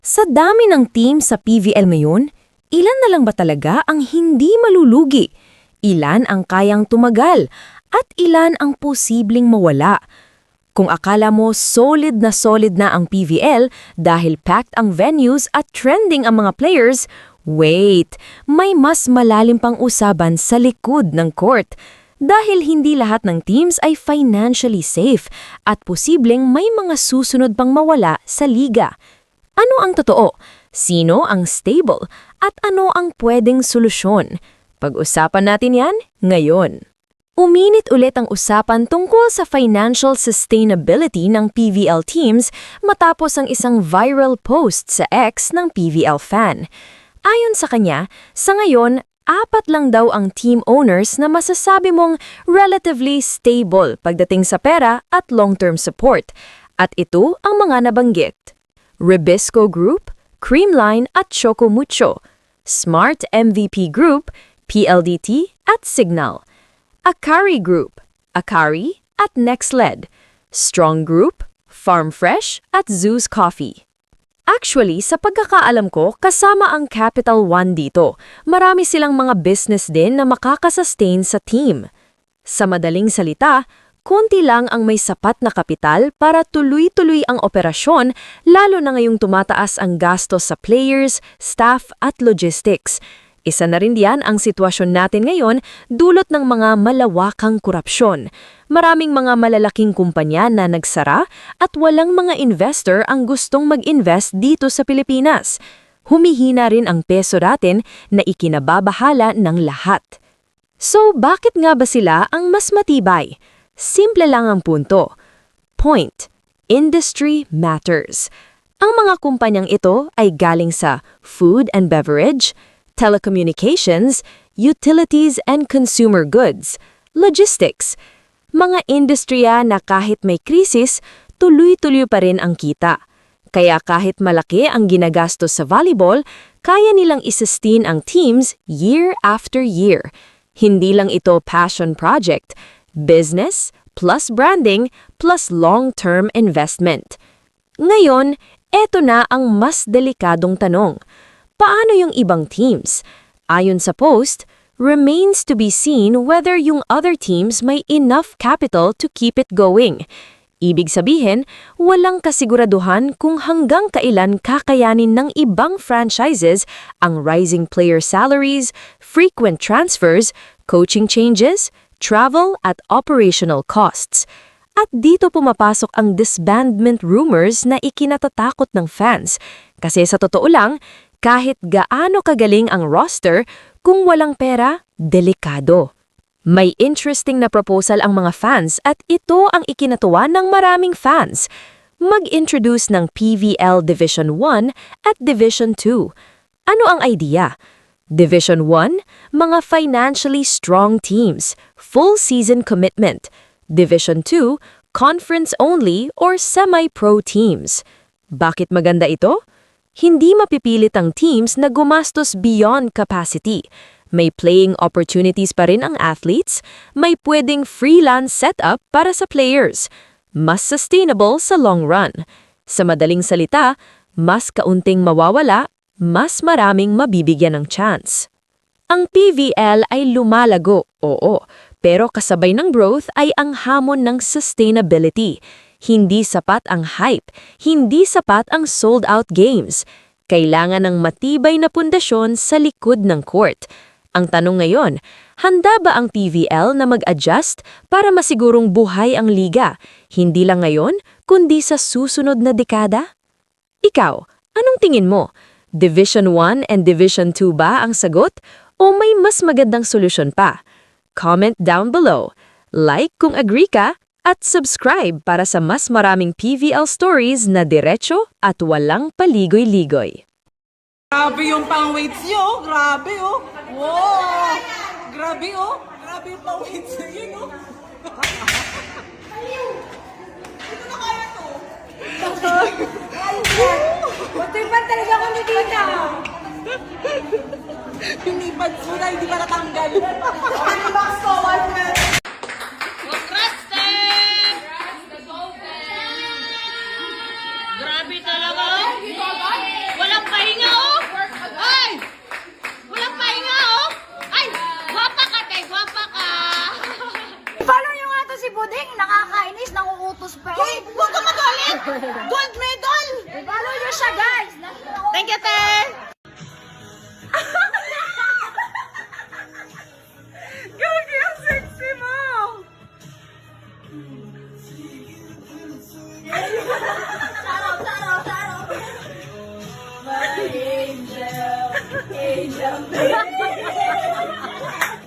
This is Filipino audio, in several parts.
Sa dami ng team sa PVL ngayon, ilan na lang ba talaga ang hindi malulugi? Ilan ang kayang tumagal? At ilan ang posibleng mawala? Kung akala mo solid na ang PVL dahil packed ang venues at trending ang mga players, wait, may mas malalim pang usapan sa likod ng court. Dahil hindi lahat ng teams ay financially safe at posibleng may mga susunod pang mawala sa liga. Ano ang totoo? Sino ang stable? At ano ang pwedeng solusyon? Pag-usapan natin yan ngayon. Uminit ulit ang usapan tungkol sa financial sustainability ng PVL teams matapos ang isang viral post sa X ng PVL fan. Ayon sa kanya, sa ngayon, 4 lang daw ang team owners na masasabi mong relatively stable pagdating sa pera at long-term support. At ito ang mga nabanggit: Ribisco Group, Creamline at Choco Mucho, Smart MVP Group, PLDT at Signal, Akari Group, Akari at NextLed, Strong Group, Farm Fresh at Zeus Coffee. Actually, sa pagkakaalam ko, kasama ang Capital One dito. Marami silang mga business din na makakasustain sa team. Sa madaling salita, konti lang ang may sapat na kapital para tuloy-tuloy ang operasyon, lalo na ngayong tumataas ang gastos sa players, staff at logistics. Isa na rin diyan ang sitwasyon natin ngayon dulot ng mga malawakang korupsyon. Maraming mga malalaking kumpanya na nagsara at walang mga investor ang gustong mag-invest dito sa Pilipinas. Humihina rin ang peso natin na ikinababahala ng lahat. So bakit nga ba sila ang mas matibay? Simple lang ang punto. Point: industry matters. Ang mga kumpanyang ito ay galing sa food and beverage, telecommunications, utilities and consumer goods, logistics. Mga industriya na kahit may krisis, tuloy-tuloy pa rin ang kita. Kaya kahit malaki ang ginagastos sa volleyball, kaya nilang i-sustain ang teams year after year. Hindi lang ito passion project. Business plus branding plus long-term investment. Ngayon, eto na ang mas delikadong tanong. Paano yung ibang teams? Ayon sa post, remains to be seen whether yung other teams may enough capital to keep it going. Ibig sabihin, walang kasiguraduhan kung hanggang kailan kakayanin ng ibang franchises ang rising player salaries, frequent transfers, coaching changes, travel at operational costs. At dito pumapasok ang disbandment rumors na ikinatatakot ng fans. Kasi sa totoo lang, kahit gaano kagaling ang roster, kung walang pera, delikado. May interesting na proposal ang mga fans at ito ang ikinatuwa ng maraming fans. Mag-introduce ng PVL Division 1 at Division 2. Ano ang idea? Division 1, mga financially strong teams, full season commitment. Division 2, conference-only or semi-pro teams. Bakit maganda ito? Hindi mapipilit ang teams na gumastos beyond capacity. May playing opportunities pa rin ang athletes, may pwedeng freelance setup para sa players. Mas sustainable sa long run. Sa madaling salita, mas kaunting mawawala, mas maraming mabibigyan ng chance. Ang PVL ay lumalago, oo, pero kasabay ng growth ay ang hamon ng sustainability. Hindi sapat ang hype, hindi sapat ang sold-out games. Kailangan ng matibay na pundasyon sa likod ng court. Ang tanong ngayon, handa ba ang PVL na mag-adjust para masigurong buhay ang liga? Hindi lang ngayon, kundi sa susunod na dekada? Ikaw, anong tingin mo? Division 1 and Division 2 ba ang sagot? O may mas magandang solusyon pa? Comment down below. Like kung agree ka at subscribe para sa mas maraming PVL stories na diretso at walang paligoy-ligoy. Grabe yung pang-weights nyo, grabe oh. Wow! Grabe oh. Grabe yung pang-weights nyo yun oh. Ito na kaya to. Buti pa talaga ako ni Tita. Hindi pads mo na, hindi pa natanggal. Ano ba ako? Grabe talaga. siya, guys! Thank you, te! Gagi, ang sexy mo!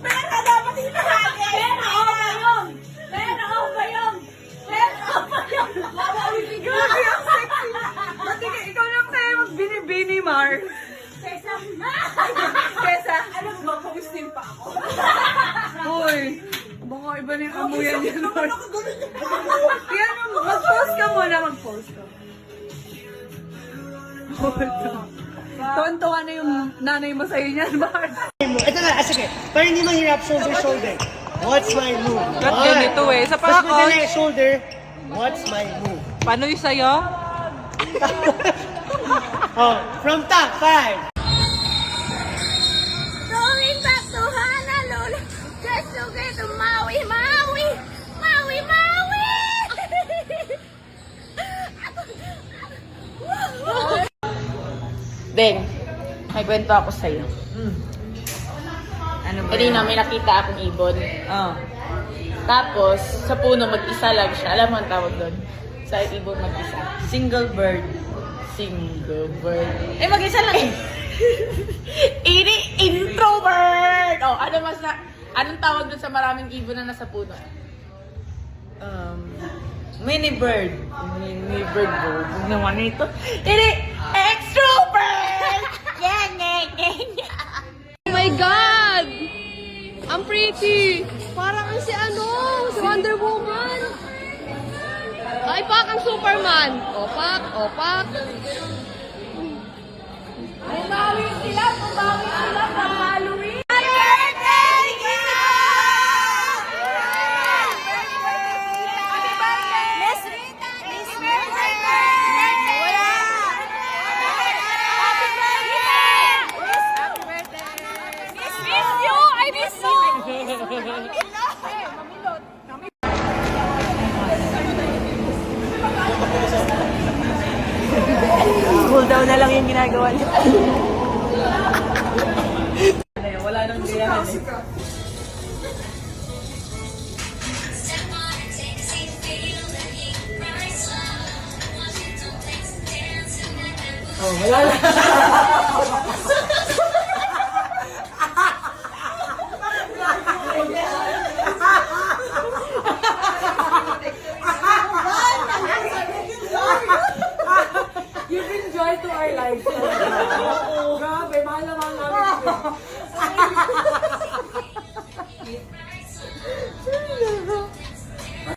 Pera dapat hinahagin! Pera o ba yun? Pera o ba yun? Pera o ba yun? Gagi, ang sexy! Pati ka, ikaw lang tayo magbinibini, Mars. Kesa, alam mo, pumistin pa ako. Uy, baka iba na yung amuyan yan, Mars. Yan, mag-post ka muna, mag-post ka. Tuwan-tuwa na yung nanay mo sa'yo niyan, Mars. Ito na, sige. Para hindi mahirap, shoulder, shoulder. What's my move? Ba't ganito eh? Sa Tapos pa pwede na shoulder. What's my move? Paano yung sa'yo? Oh, from top, 5. Going back to Honolulu just to get to Maui, Maui, Maui, Maui. Deng, may kwento ako sa'yo. Ano ba Kanina may nakita akong ibon. Oh. Tapos, sa puno mag-isa lang siya. Alam mo ang tawag doon? Sa ibon mag-isa. Single bird. Single bird. Eh, mag-isa lang eh. Ini introvert! Oh, ano mas na... Anong tawag doon sa maraming ibon na nasa puno? Mini bird. Mini bird mo. Huwag naman ito. Ini extrovert! Yeah, yeah, yeah. Oh my God! Ang pretty! Parang si si Wonder Woman! Ay, pak ang Superman! Opak, opak! Bumawi sila pang Halloween. Cool down na lang yung ginagawa niya. Wala nang dirahan eh. Oh, wala na. You bring joy to our lives. Grabe, mahal na mahal namin.